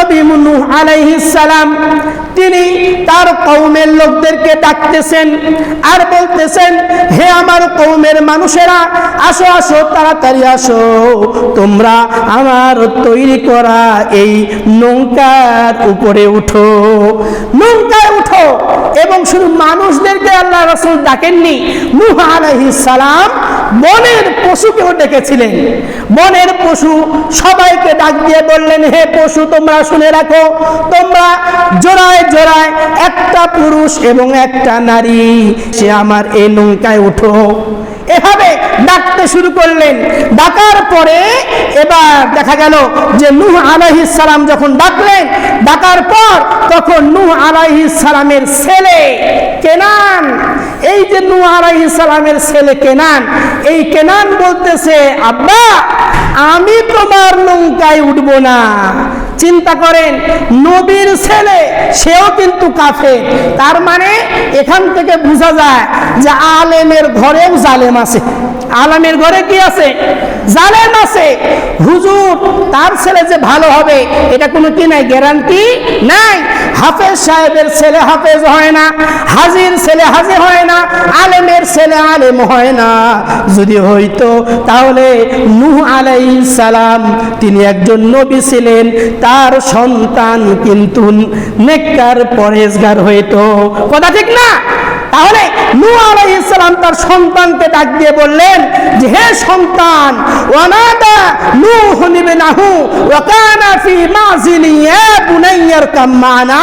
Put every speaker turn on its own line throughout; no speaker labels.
নবী নূহ আলাইহিস সালাম তিনি তার কওমের লোকদেরকে ডাকতেছেন আর বলতেছেন, হে আমার কওমের মানুষেরা, আসো আসো, তাড়াতাড়ি আসো, তোমরা আমার তৈরি করা এই নৌকার উপরে উঠো, নৌকায় উঠো। এবং শুধু মানুষদেরকে আল্লাহ রাসূল ডাকেননি, নূহ আলাইহিস সালাম বনের পশুকেও ডেকেছিলেন। বনের পশু সবাইকে ডাক দিয়ে বললেন, হে পশু, তোমরা শুনে রাখো, তোমরা জোড়ায় জোড়ায় একটা পুরুষ এবং একটা নারী, সে আমার এই নৌকায় উঠো। এভাবে ডাকতে শুরু করলেন। ডাকার পরে এবার দেখা গেল যে নূহ আলাইহিস সালাম যখন ডাকলেন, ডাকার পর তখন নূহ আলাইহিস সালামের ছেলে কেনান, এই যে নূহ আলাইহিস সালামের ছেলে কেনান, এই কেনান বলতেছে, আব্বা আমি তোমার নৌকায় উঠবো না। চিন্তা করেন, নবীর ছেলে, সেও কিন্তু কাফের। তার মানে এখান থেকে বোঝা যায় যে আলেমের ঘরেও জালেম আছে। আলেমের ঘরে কি আছে? জালেম আছে। হুজুর তার ছেলে যে ভালো হবে এটা কোনো কি নাই, গ্যারান্টি নাই। হাফেজ সাহেবের ছেলে হাফেজ হয় না, হাজির ছেলে হাজি হয় না, আলেমের ছেলে আলেম হয় না। যদি হইতো তাহলে নূহ আলাইহিস সালাম তিনি একজন নবী ছিলেন, তার সন্তান কিন্তু নেককার পরেজগার হইতো। কথা ঠিক না? তাহলে নূহ আলাইহিস সালাম তার সন্তানকে ডাক দিয়ে বললেন যে, হে সন্তান, ওয়ানাদা নূহ ইবনাহু ওয়া কানা ফি মাযিলি, ইয়া বুনাইয়া ইরকাম মা'না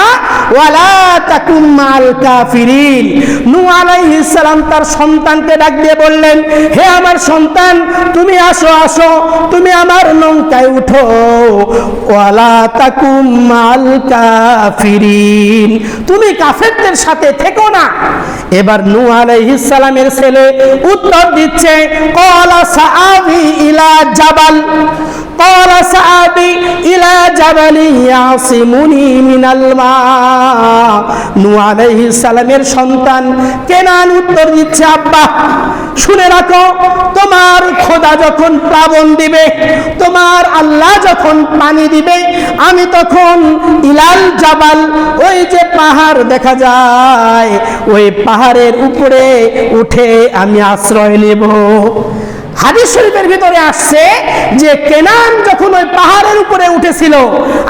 ওয়া লা তাকুম মা'আল কাফিরিন। নূহ আলাইহিস সালাম তার সন্তানকে ডাক দিয়ে বললেন, হে আমার সন্তান, তুমি আসো আসো, তুমি আমার নৌকায় উঠো, ওয়া লা তাকুম মা'আল কাফিরিন, তুমি কাফেরদের সাথে থেকো না। এবার নূহ আলাইহিস সালামের ছেলে উত্তর দিচ্ছে, ক্বালা সাআবি ইলা জাবাল, ক্বালা সাআবি ইলা জাবালি ইয়াসিমুনি মিনাল মা। নূহ আলাইহিস সালামের সন্তান কেনান উত্তর দিচ্ছে, আব্বা শুনে রাখো, তোমার খোদা যখন প্লাবন দিবে, তোমার আল্লাহ যখন পানি দিবে, আমি তখন ইলাল জাবাল, ওই যে পাহাড় দেখা যায়, ওই পাহাড়ের উপরে উঠে আমি আশ্রয় নেব। হাদিস শরীফের ভিতরে আসছে যে কেনান যখন ওই পাহাড়ের উপরে উঠেছিল,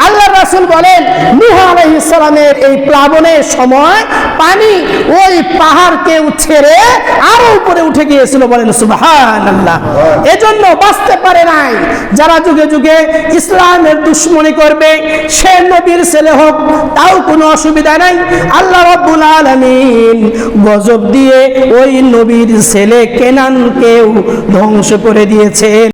আল্লাহর রাসূল বলেন নূহ আলাইহিস সালামের এই প্লাবনের সময় পানি ওই পাহাড়কে ছেড়ে আরো উপরে উঠে গিয়েছিল। বলেন সুবহানাল্লাহ। এজন্য বাঁচতে পারে নাই। যারা যুগে যুগে ইসলামের দুশমনি করবে, সে নবীর ছেলে হোক, তাও কোনো অসুবিধা নাই। আল্লাহ রাব্বুল আলামিন গজব দিয়ে ওই নবীর ছেলে কেনানকেও ধ্বংস করে দিয়েছে।